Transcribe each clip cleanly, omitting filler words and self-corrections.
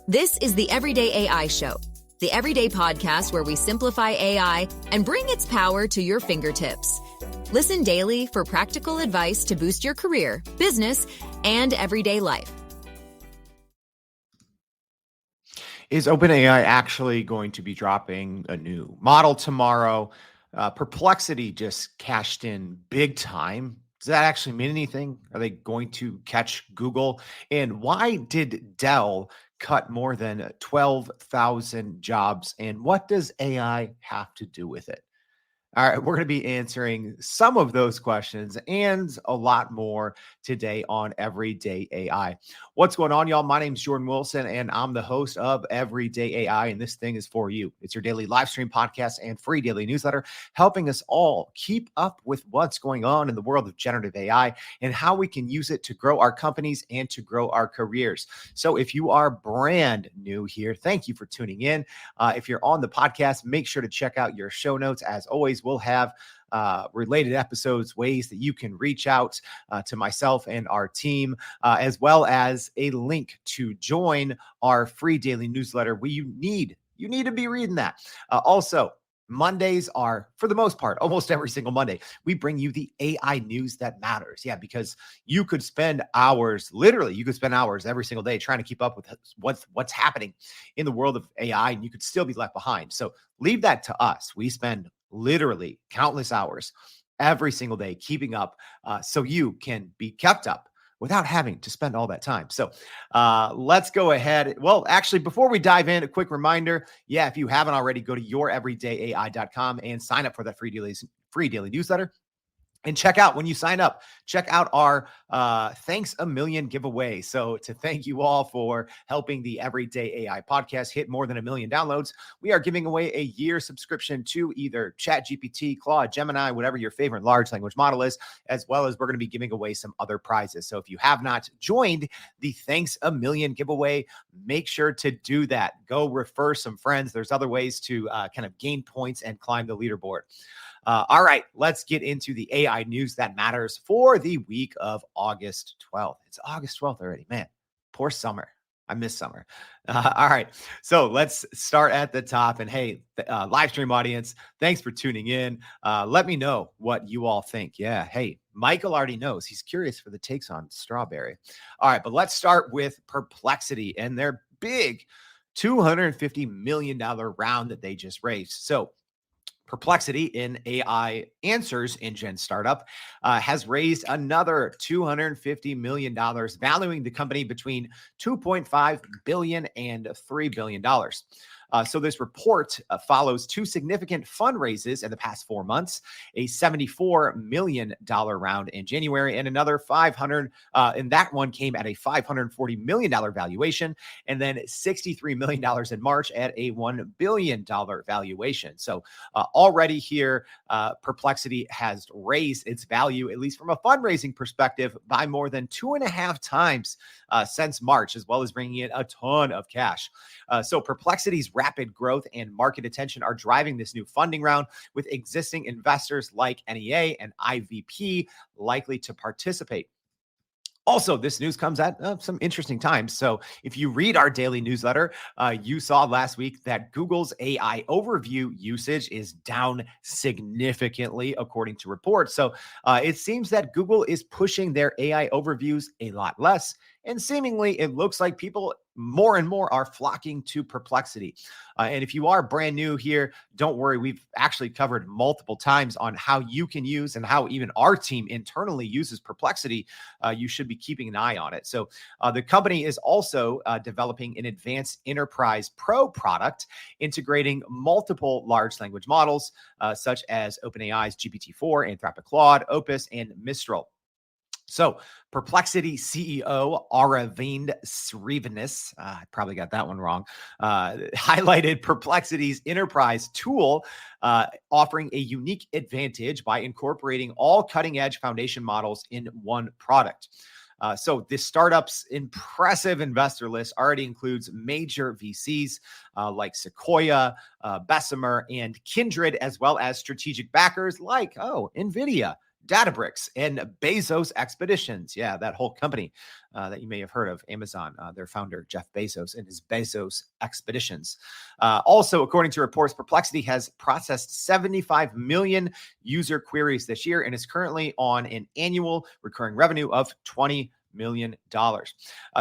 This is the Everyday AI Show, the everyday podcast where we simplify AI and bring its power to your fingertips. Listen daily for practical advice to boost your career, business, and everyday life. Is OpenAI actually going to be dropping a new model tomorrow? Perplexity just cashed in big time. Does that actually mean anything? Are they going to catch Google? And why did Dell cut more than 12,000 jobs? And what does AI have to do with it? All right, we're going to be answering some of those questions and a lot more today on Everyday AI. What's going on, y'all? My name's Jordan Wilson, and I'm the host of Everyday AI, and this thing is for you. It's your daily live stream podcast and free daily newsletter, helping us all keep up with what's going on in the world of generative AI and how we can use it to grow our companies and to grow our careers. So if you are brand new here, thank you for tuning in. If you're on the podcast, make sure to check out your show notes. As always, we'll have related episodes, ways that you can reach out to myself and our team, as well as a link to join our free daily newsletter. You need to be reading that. Also, Mondays are, for the most part, almost every single Monday, we bring you the AI news that matters. Yeah, because you could spend hours, literally, you could spend hours every single day trying to keep up with what's happening in the world of AI, and you could still be left behind. So leave that to us. We spend literally countless hours every single day keeping up so you can be kept up without having to spend all that time. So let's go ahead. Well, actually, before we dive in, a quick reminder. Yeah, if you haven't already, go to youreverydayai.com and sign up for that free daily newsletter. And check out, when you sign up, check out our Thanks a Million giveaway. So to thank you all for helping the Everyday AI podcast hit more than 1 million downloads, we are giving away a year subscription to either ChatGPT, Claude, Gemini, whatever your favorite large language model is, as well as we're going to be giving away some other prizes. So if you have not joined the Thanks a Million giveaway, make sure to do that. Go refer some friends. There's other ways to kind of gain points and climb the leaderboard. All right, let's get into the AI news that matters for the week of August 12th. It's August 12th already. Man, poor summer. I miss summer. All right, so let's start at the top. And hey, live stream audience, thanks for tuning in. Let me know what you all think. Yeah, hey, Michael already knows. He's curious for the takes on strawberry. All right, but let's start with Perplexity and their big $250 million round that they just raised. So Perplexity, an AI answers engine startup, has raised another $250 million, valuing the company between $2.5 billion and $3 billion. So this report follows two significant fundraisers in the past 4 months, a $74 million round in January and another and that one came at a $540 million valuation, and then $63 million in March at a $1 billion valuation. So already here, Perplexity has raised its value, at least from a fundraising perspective, by more than 2.5 times since March, as well as bringing in a ton of cash. So Perplexity's rapid growth and market attention are driving this new funding round, with existing investors like NEA and IVP likely to participate. Also, this news comes at some interesting times. So if you read our daily newsletter, you saw last week that Google's AI overview usage is down significantly, according to reports. So it seems that Google is pushing their AI overviews a lot less. And seemingly, it looks like people more and more are flocking to Perplexity. And if you are brand new here, don't worry. We've actually covered multiple times on how you can use and how even our team internally uses Perplexity. You should be keeping an eye on it. So the company is also developing an advanced enterprise pro product, integrating multiple large language models, such as OpenAI's GPT-4, Anthropic Claude, Opus, and Mistral. So Perplexity CEO Aravind Srivanis, I probably got that one wrong, highlighted Perplexity's enterprise tool, offering a unique advantage by incorporating all cutting-edge foundation models in one product. So this startup's impressive investor list already includes major VCs like Sequoia, Bessemer, and Kindred, as well as strategic backers like, NVIDIA Databricks, and Bezos Expeditions. Yeah, that whole company that you may have heard of, Amazon, their founder, Jeff Bezos, and his Bezos Expeditions. Also, according to reports, Perplexity has processed 75 million user queries this year and is currently on an annual recurring revenue of $20 million.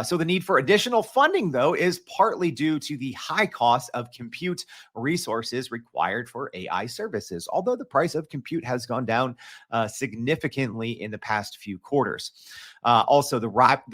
So the need for additional funding, though, is partly due to the high cost of compute resources required for AI services, although the price of compute has gone down significantly in the past few quarters. Also, the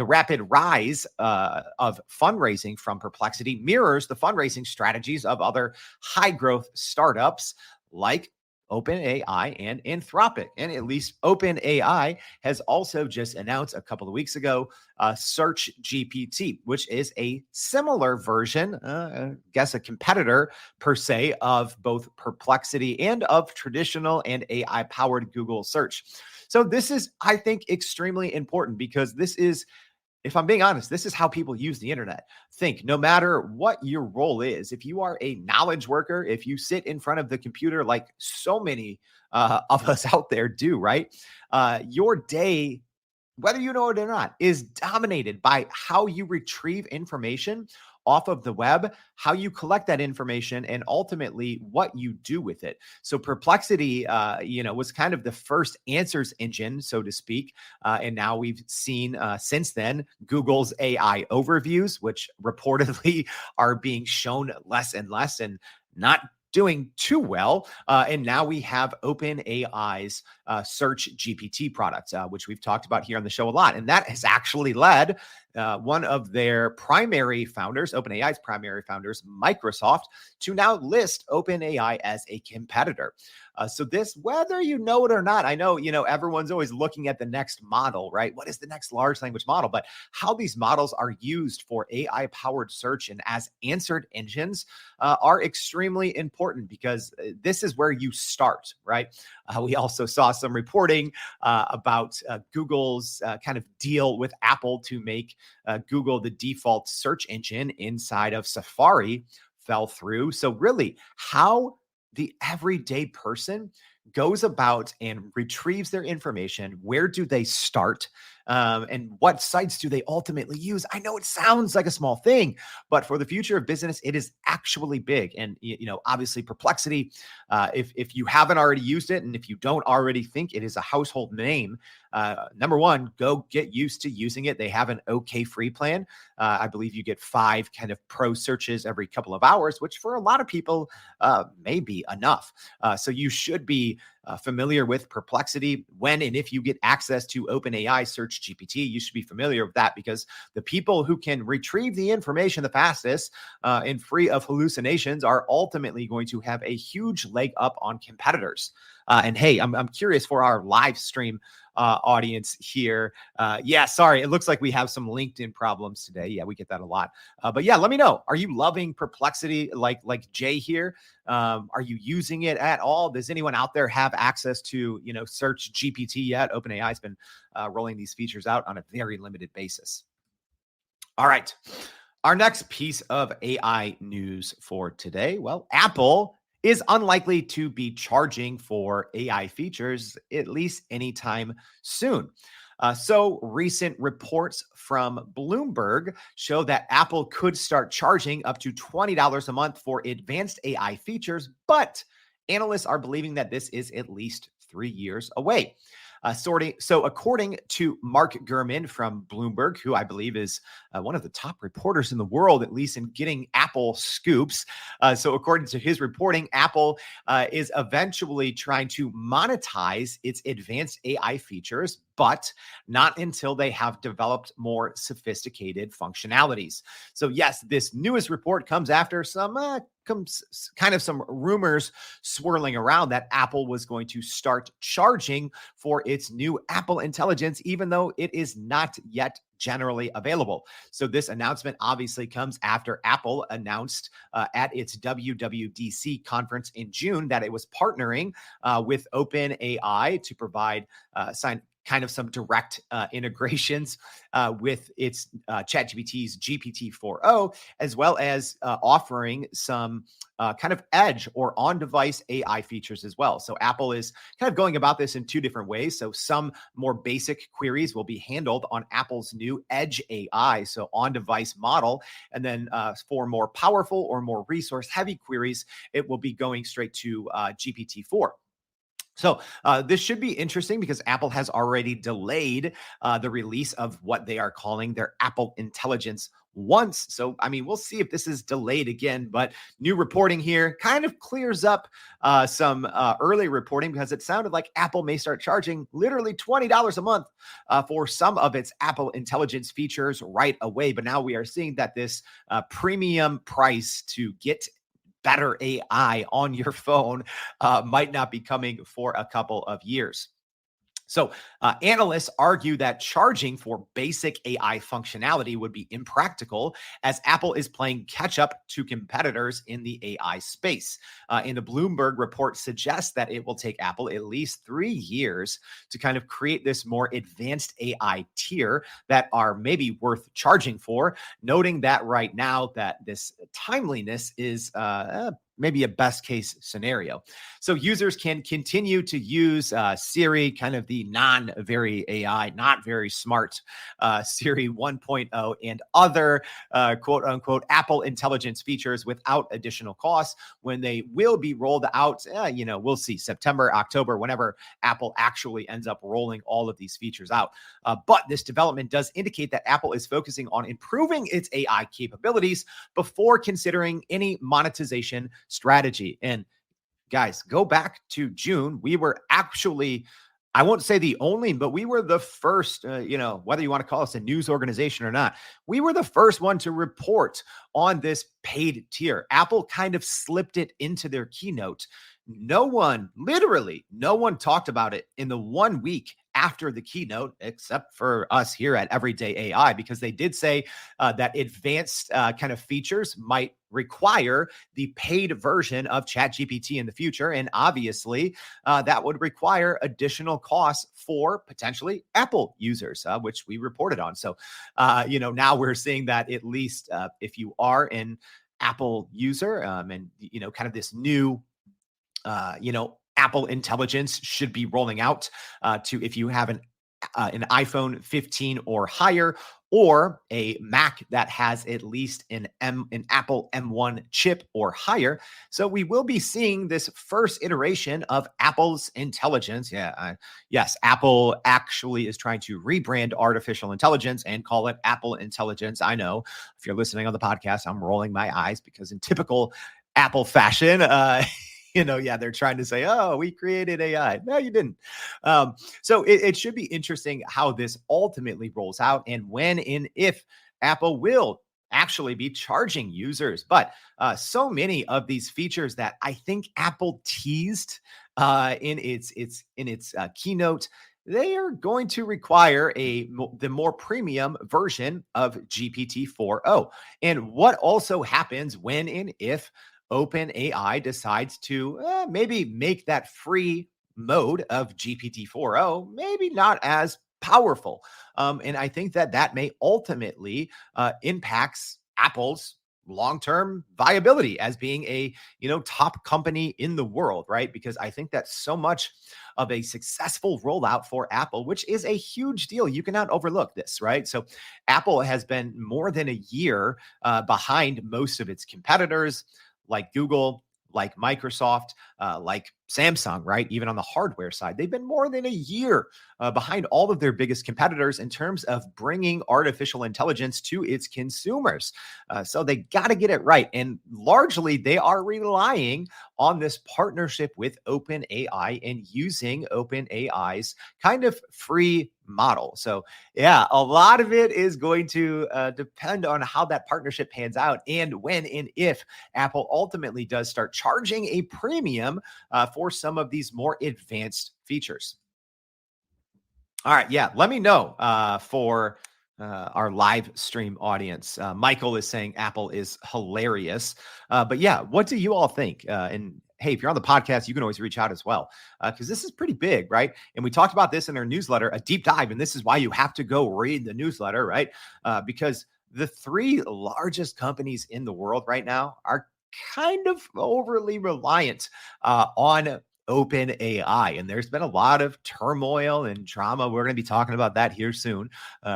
rapid rise of fundraising from Perplexity mirrors the fundraising strategies of other high-growth startups like OpenAI and Anthropic. And at least OpenAI has also just announced a couple of weeks ago Search GPT, which is a similar version, I guess a competitor per se, of both Perplexity and of traditional and AI-powered Google search. So this is, I think, extremely important because this is, if I'm being honest, this is how people use the internet. Think, no matter what your role is, if you are a knowledge worker, if you sit in front of the computer like so many of us out there do, right? Your day, whether you know it or not, is dominated by how you retrieve information off of the web, how you collect that information, and ultimately what you do with it. So Perplexity, was kind of the first answers engine, so to speak. And now we've seen since then Google's AI overviews, which reportedly are being shown less and less and not doing too well. And now we have OpenAI's Search GPT product, which we've talked about here on the show a lot. And that has actually led one of their primary founders, OpenAI's primary founders, Microsoft, to now list OpenAI as a competitor. So this, whether you know it or not, I know, everyone's always looking at the next model, right? What is the next large language model? But how these models are used for AI-powered search and as answered engines are extremely important because this is where you start, right? We also saw some reporting about Google's kind of deal with Apple to make Google the default search engine inside of Safari fell through. So really, how the everyday person goes about and retrieves their information, where do they start? And what sites do they ultimately use? I know it sounds like a small thing, but for the future of business, it is actually big. And, obviously Perplexity, if you haven't already used it, and if you don't already think it is a household name, number one, go get used to using it. They have an okay free plan. I believe you get 5 kind of pro searches every couple of hours, which for a lot of people may be enough. So you should be familiar with Perplexity when and if you get access to OpenAI Search GPT. You should be familiar with that because the people who can retrieve the information the fastest and free of hallucinations are ultimately going to have a huge leg up on competitors. And hey, I'm curious for our live stream audience here. Sorry, it looks like we have some LinkedIn problems today. Yeah, we get that a lot. But yeah, let me know. Are you loving Perplexity like Jay here? Are you using it at all? Does anyone out there have access to Search GPT yet? OpenAI has been rolling these features out on a very limited basis. All right. Our next piece of AI news for today. Well, Apple is unlikely to be charging for AI features, at least anytime soon. So recent reports from Bloomberg show that Apple could start charging up to $20 a month for advanced AI features, but analysts are believing that this is at least 3 years away. So according to Mark Gurman from Bloomberg, who I believe is one of the top reporters in the world, at least in getting Apple scoops. So according to his reporting, Apple is eventually trying to monetize its advanced AI features, but not until they have developed more sophisticated functionalities. So yes, this newest report comes after some rumors swirling around that Apple was going to start charging for its new Apple Intelligence, even though it is not yet generally available. So this announcement obviously comes after Apple announced at its WWDC conference in June that it was partnering with OpenAI to provide kind of some direct integrations with its ChatGPT's GPT-4o, as well as offering some kind of edge or on-device AI features as well. So Apple is kind of going about this in two different ways. So some more basic queries will be handled on Apple's new Edge AI, so on-device model. And then for more powerful or more resource-heavy queries, it will be going straight to GPT-4. So this should be interesting because Apple has already delayed the release of what they are calling their Apple Intelligence once. So, I mean, we'll see if this is delayed again, but new reporting here kind of clears up some early reporting because it sounded like Apple may start charging literally $20 a month for some of its Apple Intelligence features right away. But now we are seeing that this premium price to get better AI on your phone might not be coming for a couple of years. So analysts argue that charging for basic AI functionality would be impractical as Apple is playing catch up to competitors in the AI space. And the Bloomberg report suggests that it will take Apple at least 3 years to kind of create this more advanced AI tier that are maybe worth charging for, noting that right now that this timeliness is maybe a best case scenario. So users can continue to use Siri, kind of the non-very AI, not very smart Siri 1.0 and other quote unquote Apple Intelligence features without additional costs when they will be rolled out. We'll see September, October, whenever Apple actually ends up rolling all of these features out. But this development does indicate that Apple is focusing on improving its AI capabilities before considering any monetization strategy. And guys, go back to June. We were actually, I won't say the only, but we were the first, whether you want to call us a news organization or not, we were the first one to report on this paid tier. Apple kind of slipped it into their keynote. Literally no one talked about it in the 1 week after the keynote, except for us here at Everyday AI, because they did say that advanced kind of features might require the paid version of ChatGPT in the future. And obviously, that would require additional costs for potentially Apple users, which we reported on. So, now we're seeing that at least if you are an Apple user and, kind of this new Apple Intelligence should be rolling out to if you have an iPhone 15 or higher, or a Mac that has at least an Apple M1 chip or higher. So we will be seeing this first iteration of Apple's intelligence. Yes, Apple actually is trying to rebrand artificial intelligence and call it Apple Intelligence. I know if you're listening on the podcast, I'm rolling my eyes because in typical Apple fashion, they're trying to say, oh, we created AI. No, you didn't. So it should be interesting how this ultimately rolls out and when and if Apple will actually be charging users. But so many of these features that I think Apple teased in its keynote, they are going to require the more premium version of GPT-4o. And what also happens when and if OpenAI decides to maybe make that free mode of GPT-4o maybe not as powerful. And I think that may ultimately impacts Apple's long-term viability as being a top company in the world, right? Because I think that so much of a successful rollout for Apple, which is a huge deal, you cannot overlook this, right? So Apple has been more than a year behind most of its competitors like Google, like Microsoft, like Samsung, right? Even on the hardware side, they've been more than a year behind all of their biggest competitors in terms of bringing artificial intelligence to its consumers. So they got to get it right. And largely, they are relying on this partnership with OpenAI and using OpenAI's kind of free model. So yeah, a lot of it is going to depend on how that partnership pans out and when and if Apple ultimately does start charging a premium for some of these more advanced features. All right. Yeah. Let me know for our live stream audience. Michael is saying Apple is hilarious. But yeah, what do you all think? And hey, if you're on the podcast, you can always reach out as well, because this is pretty big, right? And we talked about this in our newsletter, a deep dive, and this is why you have to go read the newsletter, right? Because the three largest companies in the world right now are kind of overly reliant on OpenAI. And there's been a lot of turmoil and drama. We're going to be talking about that here soon,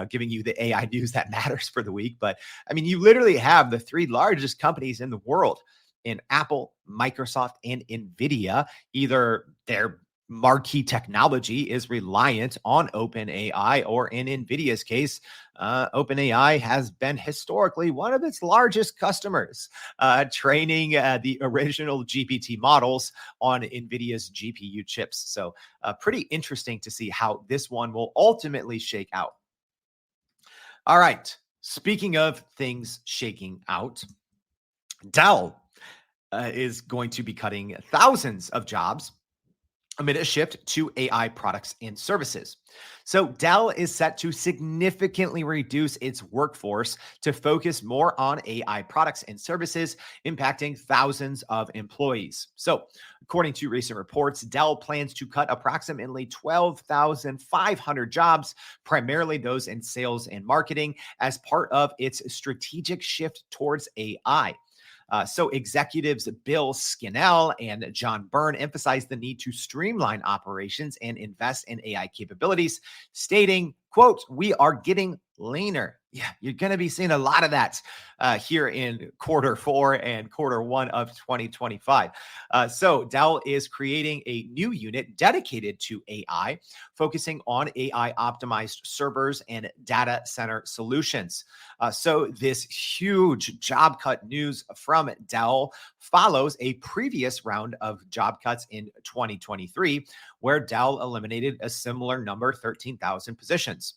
giving you the AI news that matters for the week. But I mean, you literally have the three largest companies in the world in Apple, Microsoft, and NVIDIA. Either their marquee technology is reliant on OpenAI, or in NVIDIA's case, OpenAI has been historically one of its largest customers, training the original GPT models on NVIDIA's GPU chips. So pretty interesting to see how this one will ultimately shake out. All right. Speaking of things shaking out, Dell is going to be cutting thousands of jobs amid a shift to AI products and services. So Dell is set to significantly reduce its workforce to focus more on AI products and services, impacting thousands of employees. So according to recent reports, Dell plans to cut approximately 12,500 jobs, primarily those in sales and marketing, as part of its strategic shift towards AI. So executives Bill Skinnell and John Byrne emphasized the need to streamline operations and invest in AI capabilities, stating, quote, "We are getting leaner." Yeah, you're going to be seeing a lot of that here in Q4 and Q1 of 2025. So Dell is creating a new unit dedicated to AI, focusing on AI optimized servers and data center solutions. So this huge job cut news from Dell follows a previous round of job cuts in 2023, where Dell eliminated a similar number, 13,000 positions.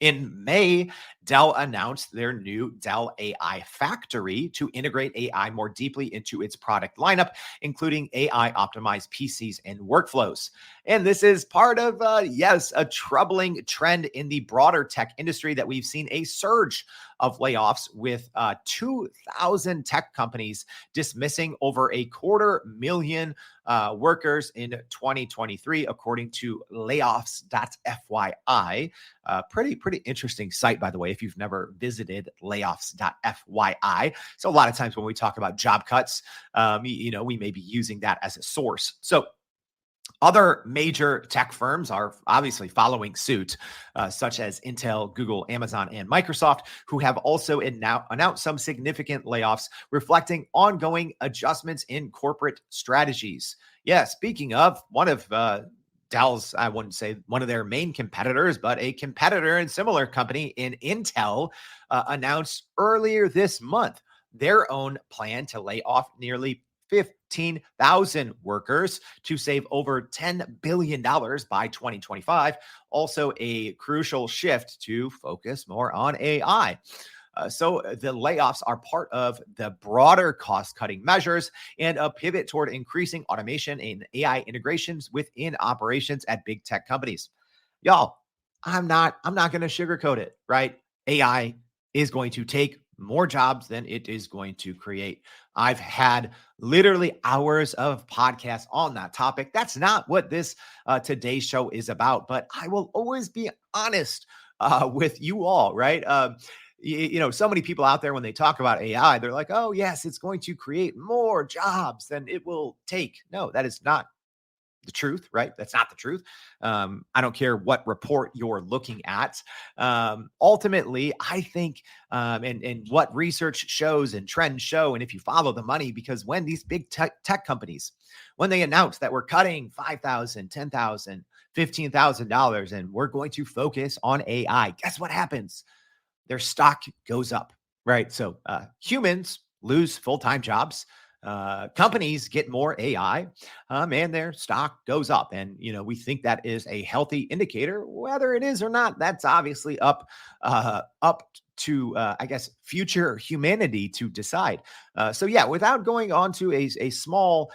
In May, Dell announced their new Dell AI Factory to integrate AI more deeply into its product lineup, including AI optimized PCs and workflows. And this is part of, yes, a troubling trend in the broader tech industry that we've seen a surge of layoffs, with 2,000 tech companies dismissing over 250,000 workers in 2023, according to layoffs.fyi. Pretty interesting site, by the way, if you've never visited layoffs.fyi. So a lot of times when we talk about job cuts, we may be using that as a source. So other major tech firms are obviously following suit, such as Intel, Google, Amazon, and Microsoft, who have also announced some significant layoffs, reflecting ongoing adjustments in corporate strategies. Yeah, speaking of, one of Dell's, I wouldn't say one of their main competitors, but a competitor and similar company in Intel announced earlier this month their own plan to lay off nearly 15,000 workers to save over $10 billion by 2025. Also, a crucial shift to focus more on AI. So the layoffs are part of the broader cost-cutting measures and a pivot toward increasing automation and AI integrations within operations at big tech companies. Y'all, I'm not going to sugarcoat it, right? AI is going to take more jobs than it is going to create. I've had literally hours of podcasts on that topic. That's not what this today's show is about, but I will always be honest with you all, right? So many people out there, when they talk about AI, they're like, oh, yes, it's going to create more jobs than it will take. No, that is not the truth, right? That's not the truth. I don't care what report you're looking at. Ultimately, I think, and what research shows and trends show, and if you follow the money, because when these big tech companies, when they announce that we're cutting $5,000, $10,000, $15,000, and we're going to focus on AI, guess what happens? Their stock goes up, right? So humans lose full-time jobs. Companies get more AI, and their stock goes up. And, we think that is a healthy indicator. Whether it is or not, that's obviously up to, I guess, future humanity to decide. So yeah, without going on to a small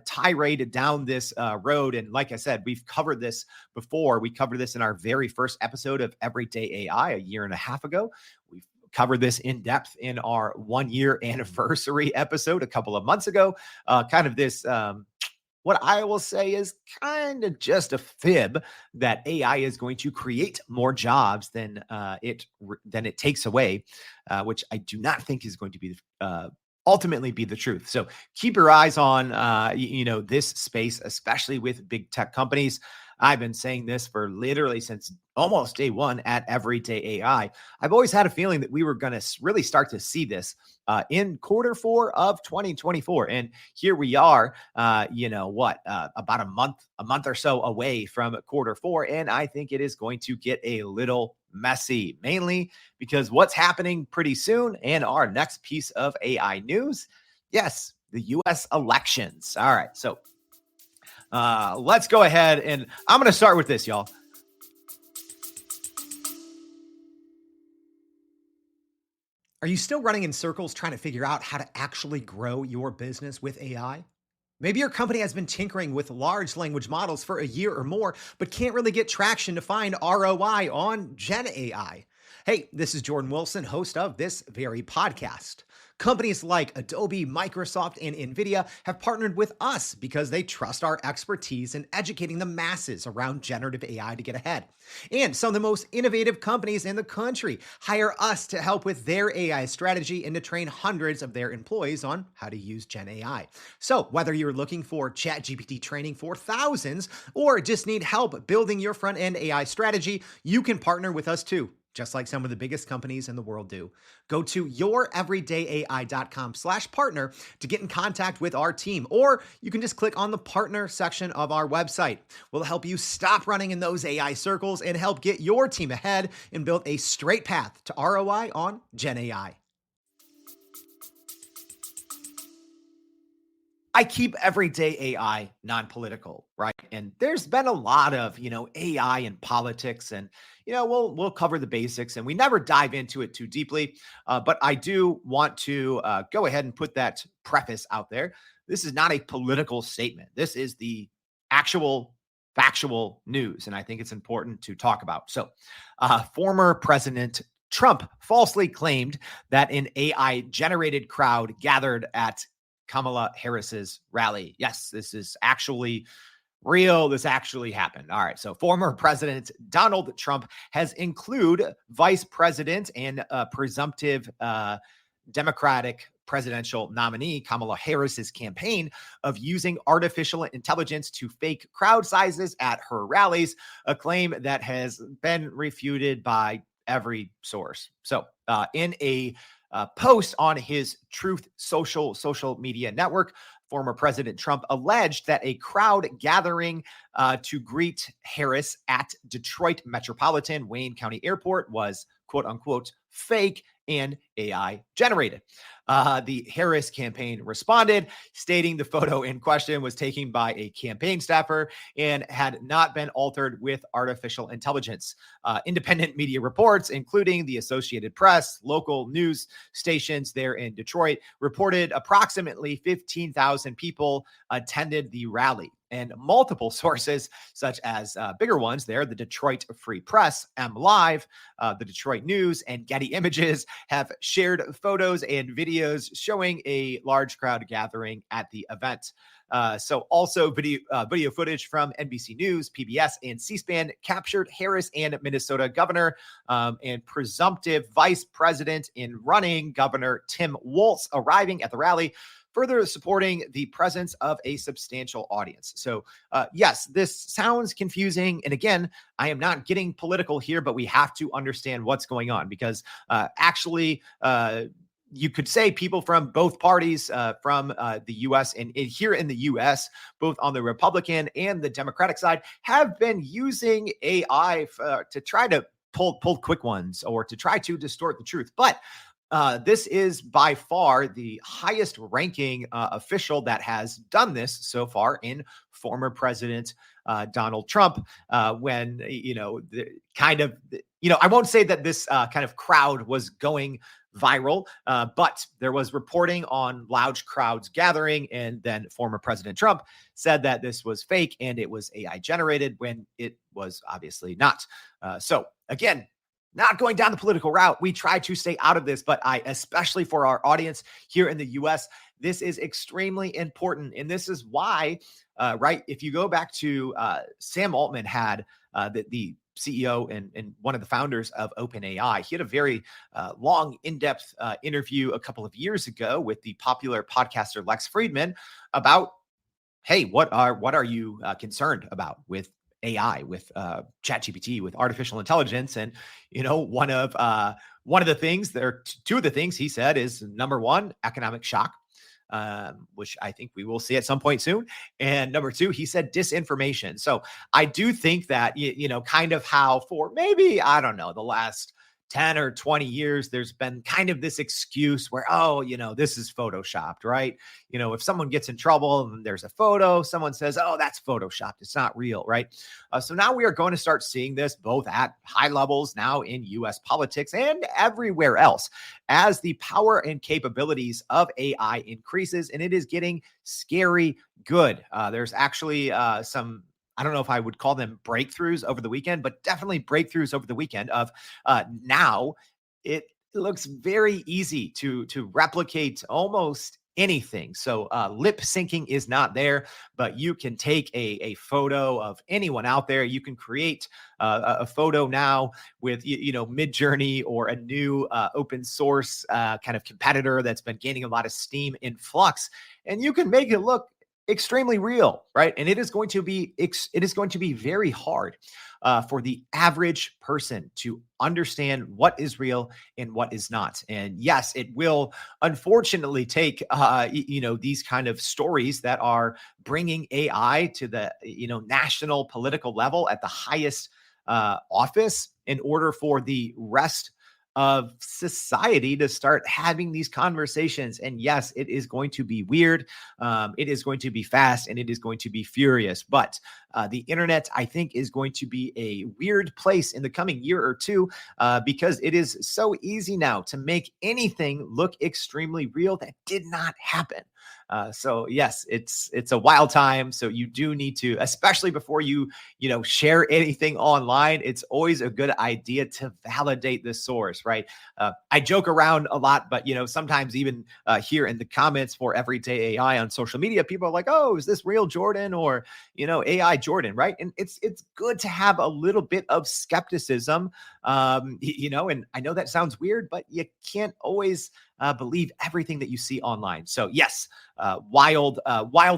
tirade down this road, and like I said, we've covered this before. We covered this in our very first episode of Everyday AI a year and a half ago. We've covered this in depth in our 1 year anniversary episode a couple of months ago. Kind of this what I will say is kind of just a fib that AI is going to create more jobs than it takes away, which I do not think is going to be ultimately be the truth. So keep your eyes on this space, especially with big tech companies. I've been saying this for literally since almost day one at Everyday AI. I've always had a feeling that we were going to really start to see this in Q4 of 2024. And here we are, about a month or so away from Q4. And I think it is going to get a little messy, mainly because what's happening pretty soon and our next piece of AI news. Yes, the US elections. All right. So let's go ahead and I'm going to start with this, y'all. Are you still running in circles trying to figure out how to actually grow your business with AI? Maybe your company has been tinkering with large language models for a year or more, but can't really get traction to find ROI on Gen AI. Hey, this is Jordan Wilson, host of this very podcast. Companies like Adobe, Microsoft, and NVIDIA have partnered with us because they trust our expertise in educating the masses around generative AI to get ahead. And some of the most innovative companies in the country hire us to help with their AI strategy and to train hundreds of their employees on how to use Gen AI. So whether you're looking for ChatGPT training for thousands or just need help building your front-end AI strategy, you can partner with us too, just like some of the biggest companies in the world do. Go to youreverydayai.com/partner to get in contact with our team, or you can just click on the partner section of our website. We'll help you stop running in those AI circles and help get your team ahead and build a straight path to ROI on Gen AI. I keep Everyday AI non-political, right? And there's been a lot of, AI and politics, and we'll cover the basics, and we never dive into it too deeply. But I do want to go ahead and put that preface out there. This is not a political statement. This is the actual factual news, and I think it's important to talk about. So, former President Trump falsely claimed that an AI-generated crowd gathered at Kamala Harris's rally. Yes, this is actually real. This actually happened. All right. So former President Donald Trump has included Vice President and presumptive Democratic presidential nominee Kamala Harris's campaign of using artificial intelligence to fake crowd sizes at her rallies, a claim that has been refuted by every source. So in a post on his Truth social media network, former President Trump alleged that a crowd gathering to greet Harris at Detroit Metropolitan Wayne County Airport was quote unquote fake and AI generated. The Harris campaign responded, stating the photo in question was taken by a campaign staffer and had not been altered with artificial intelligence. Independent media reports, including the Associated Press, local news stations there in Detroit, reported approximately 15,000 people attended the rally. And multiple sources, such as bigger ones there, the Detroit Free Press, MLive, the Detroit News, and Getty Images have shared photos and videos showing a large crowd gathering at the event. So also video footage from NBC News, PBS, and C-SPAN captured Harris and Minnesota Governor and presumptive Vice President in running Governor Tim Walz arriving at the rally, further supporting the presence of a substantial audience. So yes, this sounds confusing. And again, I am not getting political here, but we have to understand what's going on because actually, you could say people from both parties from the U.S. and here in the U.S., both on the Republican and the Democratic side, have been using AI to try to pull quick ones or to try to distort the truth. But this is by far the highest ranking official that has done this so far in former President Donald Trump. When, I won't say that this kind of crowd was going viral, but there was reporting on loud crowds gathering. And then former President Trump said that this was fake and it was AI generated when it was obviously not. So again, not going down the political route. We try to stay out of this, but especially for our audience here in the US, this is extremely important. And this is why, right, if you go back to Sam Altman had the CEO and one of the founders of OpenAI. He had a very long, in-depth interview a couple of years ago with the popular podcaster Lex Friedman about, hey, what are you concerned about with AI, with ChatGPT, with artificial intelligence? And one of the things there, two of the things he said is, number one, economic shock, which I think we will see at some point soon. And number two, he said disinformation. So I do think that, kind of how for maybe, I don't know, the last 10 or 20 years, there's been kind of this excuse where, this is photoshopped, right? If someone gets in trouble and there's a photo, someone says, oh, that's photoshopped. It's not real, right? So now we are going to start seeing this both at high levels now in US politics and everywhere else as the power and capabilities of AI increases, and it is getting scary good. There's actually some, I don't know if I would call them breakthroughs over the weekend, but definitely breakthroughs over the weekend of now it looks very easy to replicate almost anything. So lip syncing is not there, but you can take a photo of anyone out there. You can create a photo now with, Midjourney or a new open source kind of competitor that's been gaining a lot of steam in Flux, and you can make it look extremely real, right? And it is going to be very hard for the average person to understand what is real and what is not. And yes, it will unfortunately take these kind of stories that are bringing AI to the national political level at the highest office in order for the rest of society to start having these conversations. And yes, it is going to be weird. It is going to be fast, and it is going to be furious. But the internet, I think, is going to be a weird place in the coming year or two because it is so easy now to make anything look extremely real that did not happen. So yes, it's a wild time. So you do need to, especially before you share anything online, it's always a good idea to validate the source, right? I joke around a lot, but sometimes even here in the comments for Everyday AI on social media, people are like, "Oh, is this real Jordan or AI Jordan?" Right? And it's good to have a little bit of skepticism, And I know that sounds weird, but you can't always believe everything that you see online. So yes, wild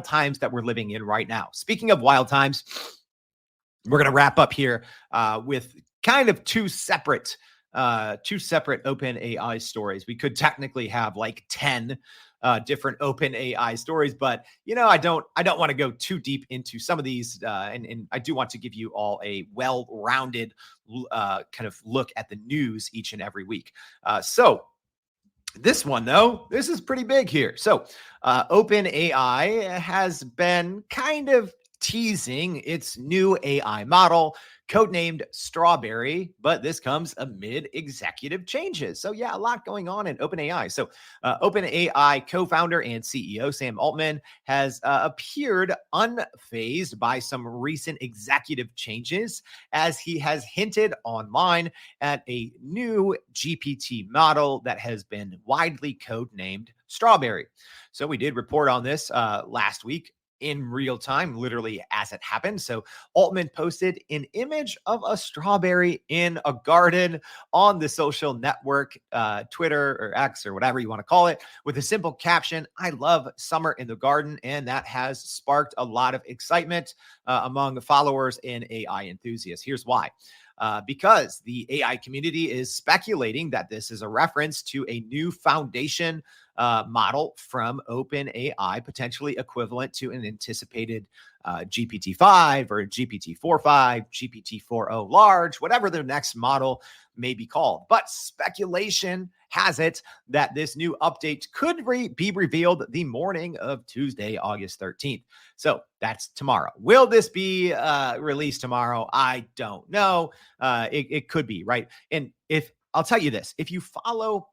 times that we're living in right now. Speaking of wild times, we're going to wrap up here with kind of two separate OpenAI stories. We could technically have like 10 different OpenAI stories, but I don't want to go too deep into some of these, and I do want to give you all a well-rounded kind of look at the news each and every week. So this one, though, this is pretty big here. So OpenAI has been kind of teasing its new AI model, codenamed Strawberry, but this comes amid executive changes. So yeah, a lot going on in OpenAI. So OpenAI co-founder and CEO Sam Altman has appeared unfazed by some recent executive changes, as he has hinted online at a new GPT model that has been widely codenamed Strawberry. So we did report on this last week in real time, literally as it happened. So Altman posted an image of a strawberry in a garden on the social network, Twitter or X or whatever you want to call it, with a simple caption, "I love summer in the garden." And that has sparked a lot of excitement among followers and AI enthusiasts. Here's why. Because the AI community is speculating that this is a reference to a new foundation model from OpenAI, potentially equivalent to an anticipated GPT-5 or GPT-4.5, GPT-4o large, whatever the next model may be called. But speculation has it that this new update could be revealed the morning of Tuesday, August 13th. So that's tomorrow. Will this be released tomorrow? I don't know. It could be, right? And if I'll tell you this, if you follow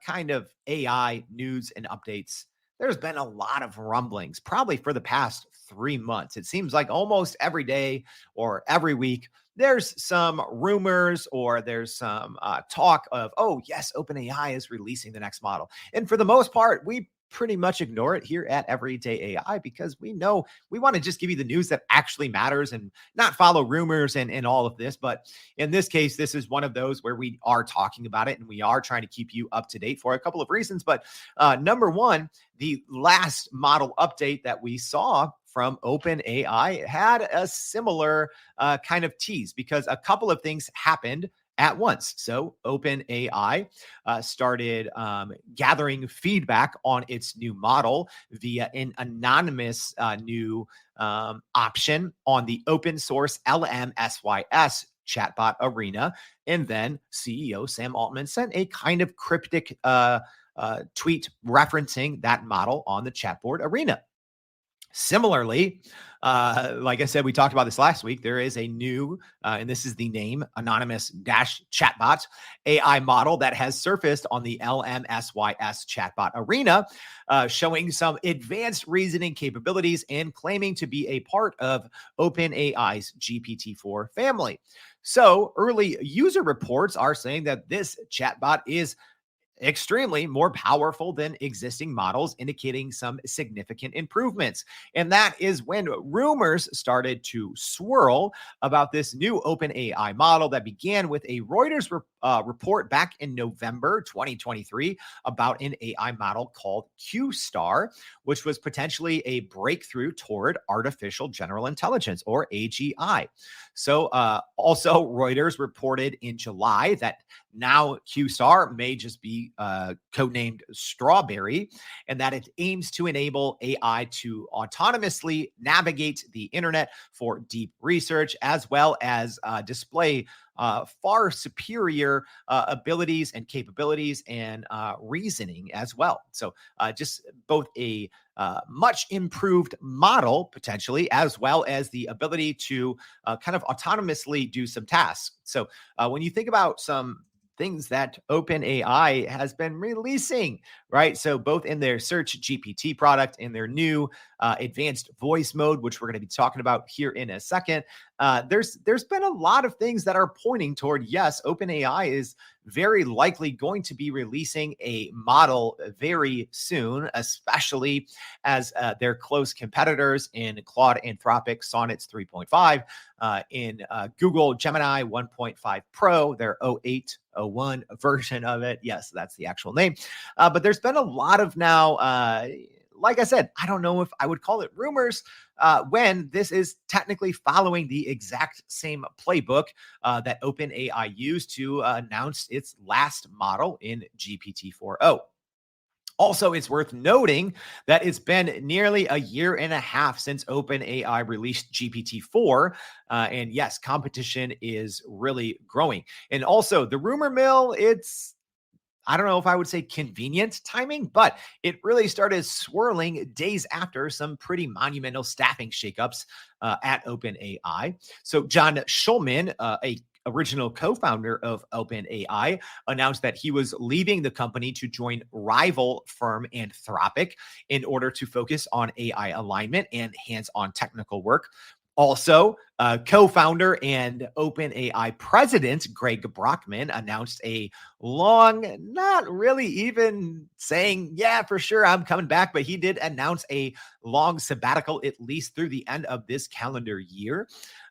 kind of AI news and updates, there's been a lot of rumblings, probably for the past 3 months. It seems like almost every day or every week, there's some rumors or there's some talk of, oh, yes, OpenAI is releasing the next model. And for the most part, we pretty much ignore it here at Everyday AI because we know we want to just give you the news that actually matters and not follow rumors and all of this. But in this case, this is one of those where we are talking about it and we are trying to keep you up to date for a couple of reasons. But number one, the last model update that we saw from OpenAI had a similar kind of tease because a couple of things happened at once. So OpenAI started gathering feedback on its new model via an anonymous new option on the open source LMSYS chatbot arena. And then CEO Sam Altman sent a kind of cryptic tweet referencing that model on the chatbot arena. Similarly, like I said, we talked about this last week. There is a new, and this is the name, anonymous dash chatbot AI model that has surfaced on the LMSYS chatbot arena, showing some advanced reasoning capabilities and claiming to be a part of OpenAI's GPT-4 family. So early user reports are saying that this chatbot is extremely more powerful than existing models, indicating some significant improvements. And that is when rumors started to swirl about this new OpenAI model that began with a Reuters report back in November 2023 about an AI model called Q-Star, which was potentially a breakthrough toward artificial general intelligence, or AGI. So also Reuters reported in July that now Q-Star may just be codenamed Strawberry, and that it aims to enable AI to autonomously navigate the internet for deep research, as well as display far superior abilities and capabilities and reasoning as well. So just both a much improved model potentially, as well as the ability to kind of autonomously do some tasks. So when you think about some things that OpenAI has been releasing, right? So both in their Search GPT product and their new advanced voice mode, which we're going to be talking about here in a second, there's been a lot of things that are pointing toward, yes, OpenAI is very likely going to be releasing a model very soon, especially as their close competitors in Claude Anthropic Sonnets 3.5, in Google Gemini 1.5 Pro, their 0801 version of it. Yes, that's the actual name. But there's been a lot of now, like I said, I don't know if I would call it rumors when this is technically following the exact same playbook that OpenAI used to announce its last model in GPT-4o. Also, it's worth noting that it's been nearly a year and a half since OpenAI released GPT-4. And yes, competition is really growing. And also, the rumor mill, I don't know if I would say convenient timing, but it really started swirling days after some pretty monumental staffing shakeups at OpenAI. So John Schulman, a original co-founder of OpenAI, announced that he was leaving the company to join rival firm Anthropic in order to focus on AI alignment and hands-on technical work. Also, co-founder and OpenAI president Greg Brockman announced a long, not really even saying, yeah, for sure, I'm coming back, but he did announce a long sabbatical, at least through the end of this calendar year.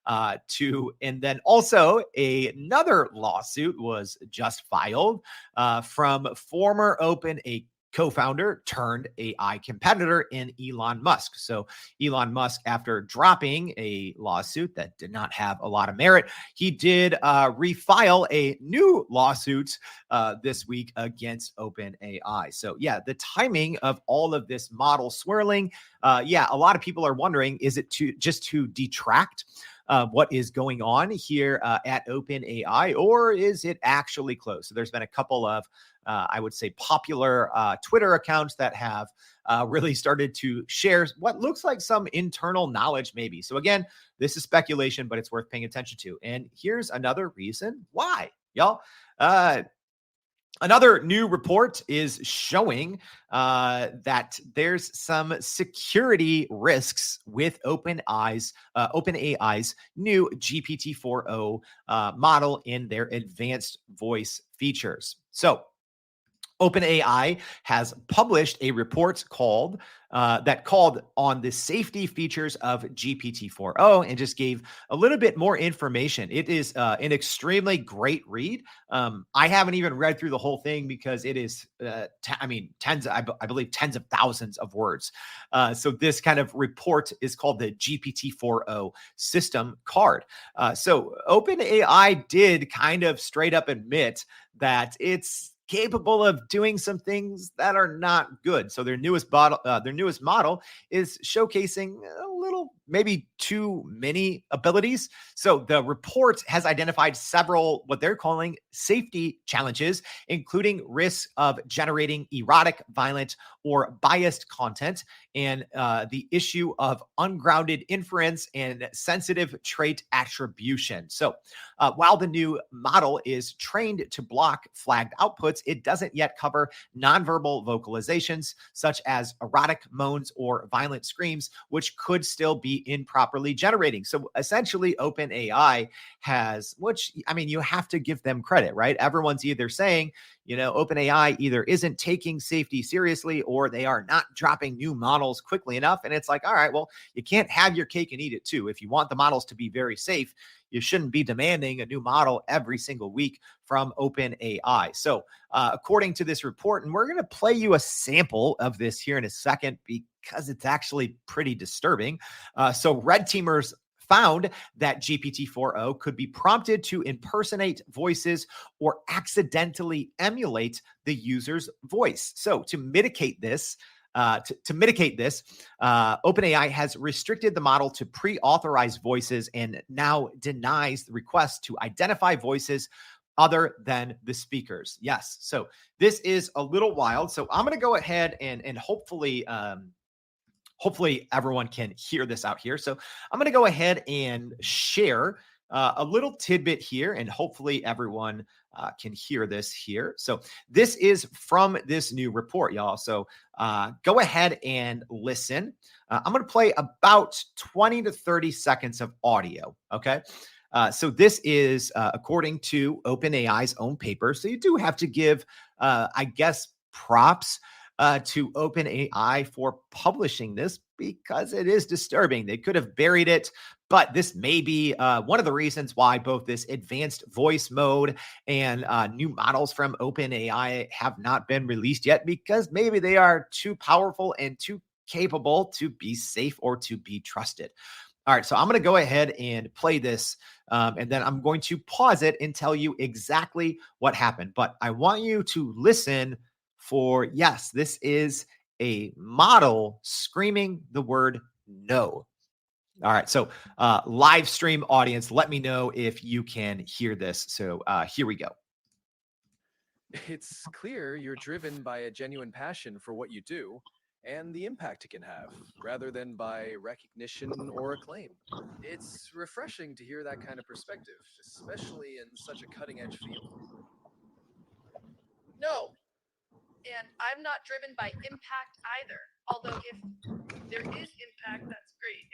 And then also another lawsuit was just filed from former OpenAI co-founder turned AI competitor in Elon Musk. So Elon Musk, after dropping a lawsuit that did not have a lot of merit, he did refile a new lawsuit this week against OpenAI. So yeah, the timing of all of this model swirling, a lot of people are wondering, is it to detract what is going on here at OpenAI, or is it actually close? So there's been a couple of, I would say, popular Twitter accounts that have really started to share what looks like some internal knowledge, maybe. So again, this is speculation, but it's worth paying attention to. And here's another reason why, y'all. Another new report is showing that there's some security risks with OpenAI's new GPT-4o model in their advanced voice features. So OpenAI has published a report called on the safety features of GPT-4o and just gave a little bit more information. It is an extremely great read. I haven't even read through the whole thing because it is, I believe tens of thousands of words. So this kind of report is called the GPT-4o system card. So OpenAI did kind of straight up admit that it's capable of doing some things that are not good. So their newest model is showcasing a little, maybe too many abilities. So the report has identified several what they're calling safety challenges, including risks of generating erotic, violent, or biased content, and the issue of ungrounded inference and sensitive trait attribution. So while the new model is trained to block flagged outputs, it doesn't yet cover nonverbal vocalizations such as erotic moans or violent screams, which could still be improperly generating. So essentially, OpenAI has, you have to give them credit, right? Everyone's either saying, OpenAI either isn't taking safety seriously or they are not dropping new models quickly enough. And it's like, all right, well, you can't have your cake and eat it too. If you want the models to be very safe, you shouldn't be demanding a new model every single week from OpenAI. So according to this report, and we're going to play you a sample of this here in a second because it's actually pretty disturbing. So red teamers found that GPT-4o could be prompted to impersonate voices or accidentally emulate the user's voice. So to mitigate this, OpenAI has restricted the model to pre-authorized voices and now denies the request to identify voices other than the speakers. Yes, so this is a little wild. So I'm going to go ahead and hopefully everyone can hear this out here. So I'm going to go ahead and share a little tidbit here, and hopefully everyone can hear this here. So this is from this new report, y'all. So go ahead and listen. I'm going to play about 20 to 30 seconds of audio, okay? So this is according to OpenAI's own paper. So you do have to give, props to OpenAI for publishing this because it is disturbing. They could have buried it, but this may be one of the reasons why both this advanced voice mode and new models from OpenAI have not been released yet, because maybe they are too powerful and too capable to be safe or to be trusted. All right, so I'm going to go ahead and play this, and then I'm going to pause it and tell you exactly what happened. But I want you to listen for, yes, this is a model screaming the word no. All right, so live stream audience, let me know if you can hear this. So here we go. It's clear you're driven by a genuine passion for what you do and the impact it can have, rather than by recognition or acclaim. It's refreshing to hear that kind of perspective, especially in such a cutting-edge field. No, and I'm not driven by impact either. Although if there is impact, that's great.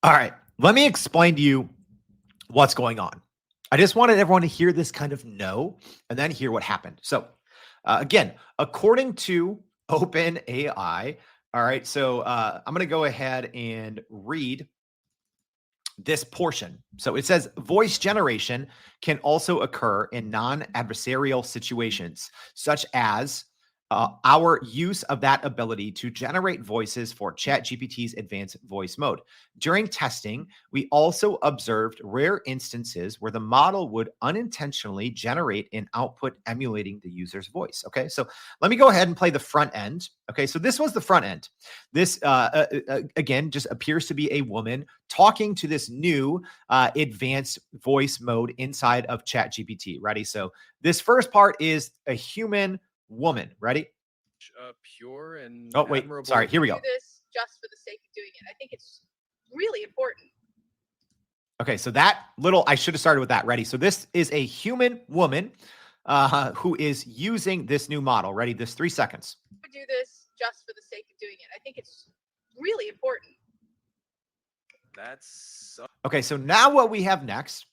All right, let me explain to you what's going on. I just wanted everyone to hear this kind of no, and then hear what happened. So again, according to OpenAI, all right, so I'm going to go ahead and read this portion. So it says voice generation can also occur in non-adversarial situations, such as our use of that ability to generate voices for ChatGPT's advanced voice mode. During testing, we also observed rare instances where the model would unintentionally generate an output emulating the user's voice. Okay, so let me go ahead and play the front end. Okay, so this was the front end. This, again, just appears to be a woman talking to this new advanced voice mode inside of ChatGPT. Ready? So this first part is a human woman. Ready? Pure and oh wait, admirable. Sorry, here we go. Do this just for the sake of doing it. I think it's really important. Okay, so that little, I should have started with that. Ready? So this is a human woman who is using this new model. Ready? This 3 seconds. I do this just for the sake of doing it. I think it's really important. That's Okay, so now what we have next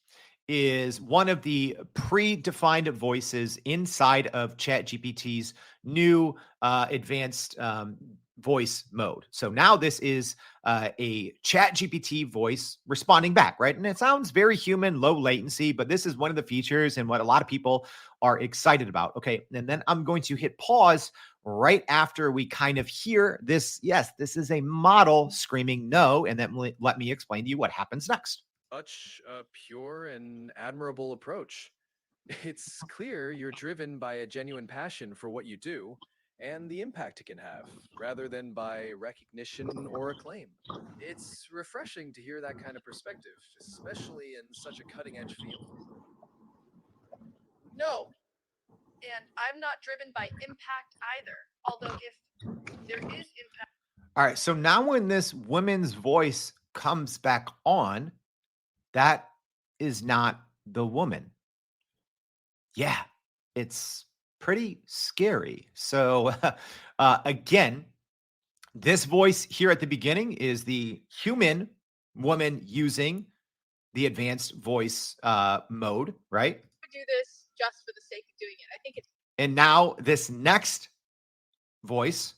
is one of the predefined voices inside of ChatGPT's new advanced voice mode. So now this is a ChatGPT voice responding back, right? And it sounds very human, low latency, but this is one of the features and what a lot of people are excited about. Okay, and then I'm going to hit pause right after we kind of hear this. Yes, this is a model screaming no, and then let me explain to you what happens next. such a pure and admirable approach. It's clear you're driven by a genuine passion for what you do and the impact it can have, rather than by recognition or acclaim. It's refreshing to hear that kind of perspective, especially in such a cutting edge field. No. And I'm not driven by impact either. Although if there is impact. All right, so now when this woman's voice comes back on, that is not the woman. Yeah, it's pretty scary. So, again, this voice here at the beginning is the human woman using the advanced voice mode, right? I do this just for the sake of doing it. I think it's And now this next voice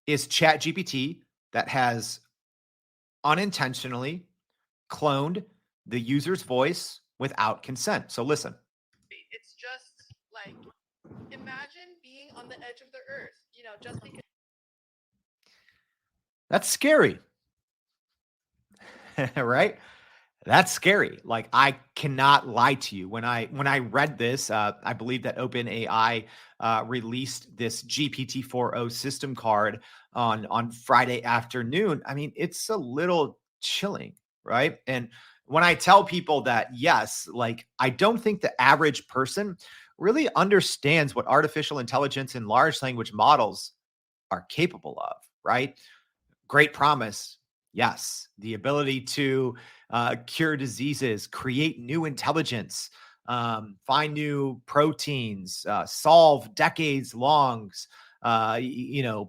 is ChatGPT that has unintentionally cloned the user's voice without consent. So listen. it's just like imagine being on the edge of the earth, just because. That's scary. Right? That's scary. Like, I cannot lie to you. When I read this, I believe that OpenAI released this GPT-4o system card on Friday afternoon. I mean, it's a little chilling, right? And when I tell people that, yes, like, I don't think the average person really understands what artificial intelligence and large language models are capable of, right? Great promise. Yes. The ability to cure diseases, create new intelligence, find new proteins, solve decades long,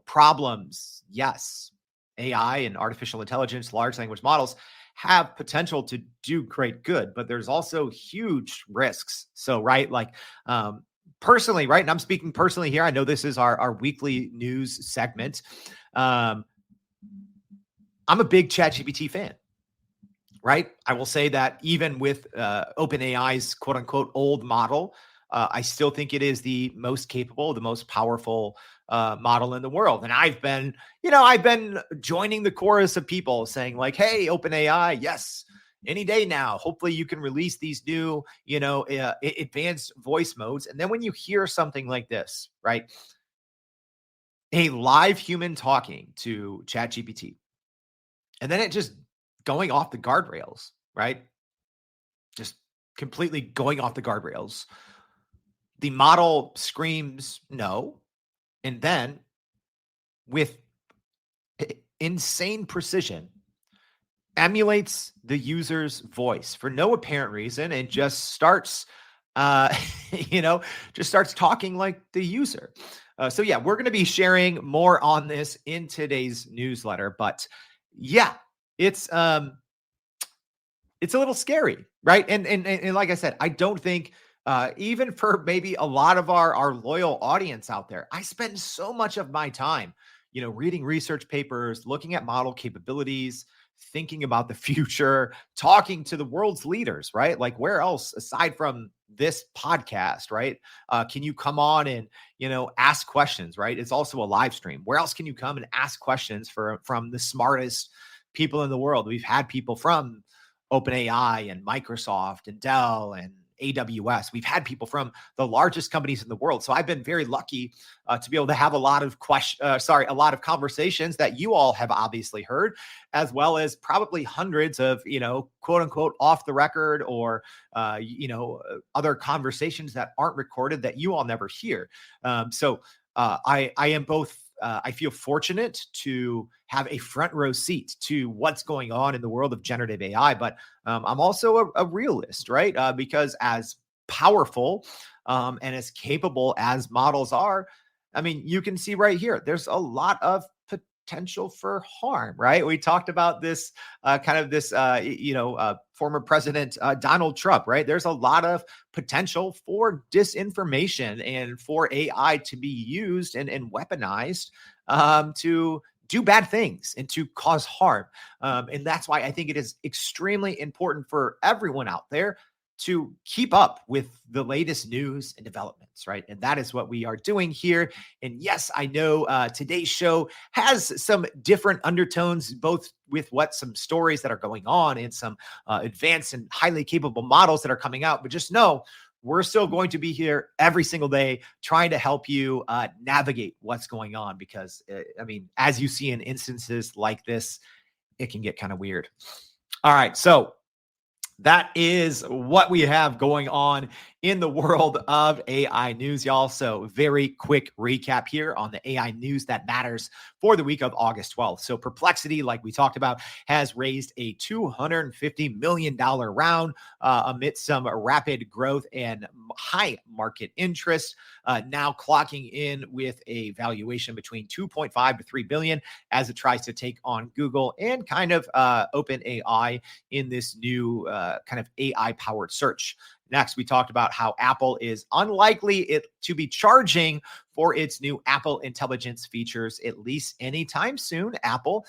problems. Yes. AI and artificial intelligence, large language models have potential to do great good, but there's also huge risks. So, right, like, personally, right, and I'm speaking personally here. I know this is our weekly news segment. I'm a big ChatGPT fan, right? I will say that even with OpenAI's quote unquote old model, I still think it is the most capable, the most powerful model in the world. And I've been joining the chorus of people saying like, hey, OpenAI, yes, any day now, hopefully you can release these new, advanced voice modes. And then when you hear something like this, right? A live human talking to ChatGPT, and then it just going off the guardrails, right? Just completely going off the guardrails. The model screams no. And then with insane precision, emulates the user's voice for no apparent reason and just starts, just starts talking like the user. So yeah, we're going to be sharing more on this in today's newsletter, but yeah, it's a little scary, right? And like I said, I don't think even for maybe a lot of our loyal audience out there, I spend so much of my time, reading research papers, looking at model capabilities, thinking about the future, talking to the world's leaders, right? Like, where else aside from this podcast, right? Can you come on and, ask questions, right? It's also a live stream. Where else can you come and ask questions from the smartest people in the world? We've had people from OpenAI and Microsoft and Dell and AWS. We've had people from the largest companies in the world. So I've been very lucky to be able to have a lot of conversations that you all have obviously heard, as well as probably hundreds of, quote unquote, off the record or, other conversations that aren't recorded that you all never hear. So I am both. I feel fortunate to have a front row seat to what's going on in the world of generative AI, but I'm also a realist, right? Because as powerful and as capable as models are, I mean, you can see right here, there's a lot of potential for harm, right? We talked about this former President Donald Trump, right? There's a lot of potential for disinformation and for AI to be used and weaponized to do bad things and to cause harm. And that's why I think it is extremely important for everyone out there to keep up with the latest news and developments, right? And that is what we are doing here. And yes, I know today's show has some different undertones, both with some stories that are going on and some advanced and highly capable models that are coming out. But just know, we're still going to be here every single day trying to help you navigate what's going on, because, as you see in instances like this, it can get kind of weird. All right, so that is what we have going on in the world of AI news, y'all. So very quick recap here on the AI news that matters for the week of August 12th. So Perplexity, like we talked about, has raised a $250 million round amidst some rapid growth and high market interest, now clocking in with a valuation between 2.5 to 3 billion as it tries to take on Google and kind of OpenAI in this new kind of AI-powered search. Next, we talked about how Apple is unlikely to be charging for its new Apple Intelligence features, at least anytime soon. Apple,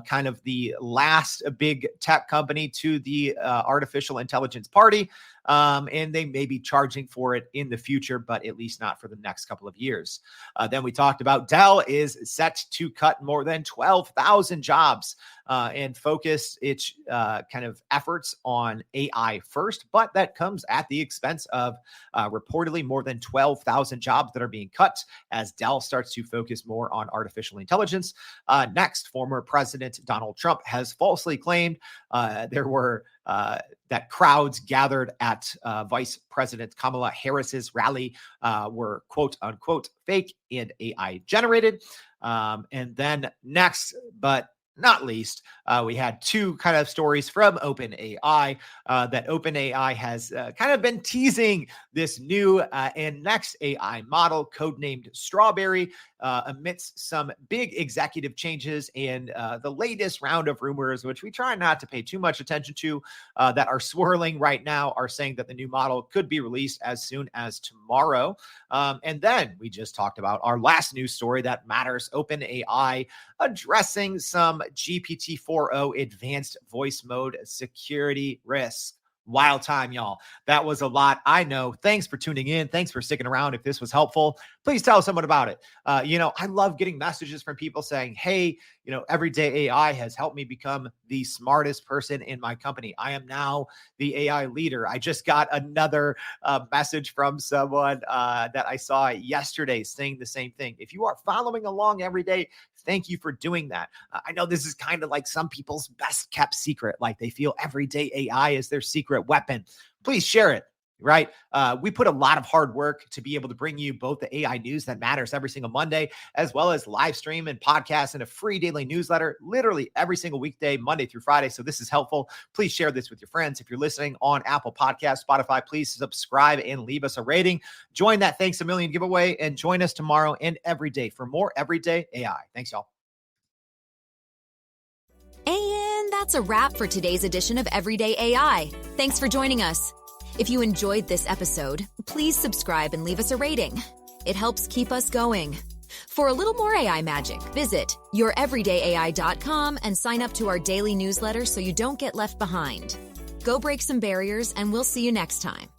kind of the last big tech company to the artificial intelligence party, and they may be charging for it in the future, but at least not for the next couple of years. Then we talked about Dell is set to cut more than 12,000 jobs and focus its kind of efforts on AI first, but that comes at the expense of reportedly more than 12,000 jobs that are being cut as Dell starts to focus more on artificial intelligence. Next, former President Donald Trump has falsely claimed there were that crowds gathered at Vice President Kamala Harris's rally were quote unquote fake and AI generated. And then next, but not least, we had two kind of stories from OpenAI that OpenAI has kind of been teasing this new and next AI model codenamed Strawberry amidst some big executive changes and the latest round of rumors, which we try not to pay too much attention to, that are swirling right now, are saying that the new model could be released as soon as tomorrow. And then we just talked about our last news story that matters, OpenAI addressing some GPT-4o advanced voice mode security risks. Wild time, y'all. That was a lot. I know. Thanks for tuning in. Thanks for sticking around. If this was helpful, please tell someone about it. I love getting messages from people saying, hey, everyday AI has helped me become the smartest person in my company. I am now the AI leader. I just got another message from someone that I saw yesterday saying the same thing. If you are following along every day, thank you for doing that. I know this is kind of like some people's best kept secret, like they feel everyday AI is their secret weapon. Please share it. Right? We put a lot of hard work to be able to bring you both the AI news that matters every single Monday, as well as live stream and podcasts and a free daily newsletter, literally every single weekday, Monday through Friday. So this is helpful. Please share this with your friends. If you're listening on Apple Podcasts, Spotify, please subscribe and leave us a rating. Join that Thanks a Million giveaway and join us tomorrow and every day for more everyday AI. Thanks, y'all. And that's a wrap for today's edition of Everyday AI. Thanks for joining us. If you enjoyed this episode, please subscribe and leave us a rating. It helps keep us going. For a little more AI magic, visit youreverydayai.com and sign up to our daily newsletter so you don't get left behind. Go break some barriers, and we'll see you next time.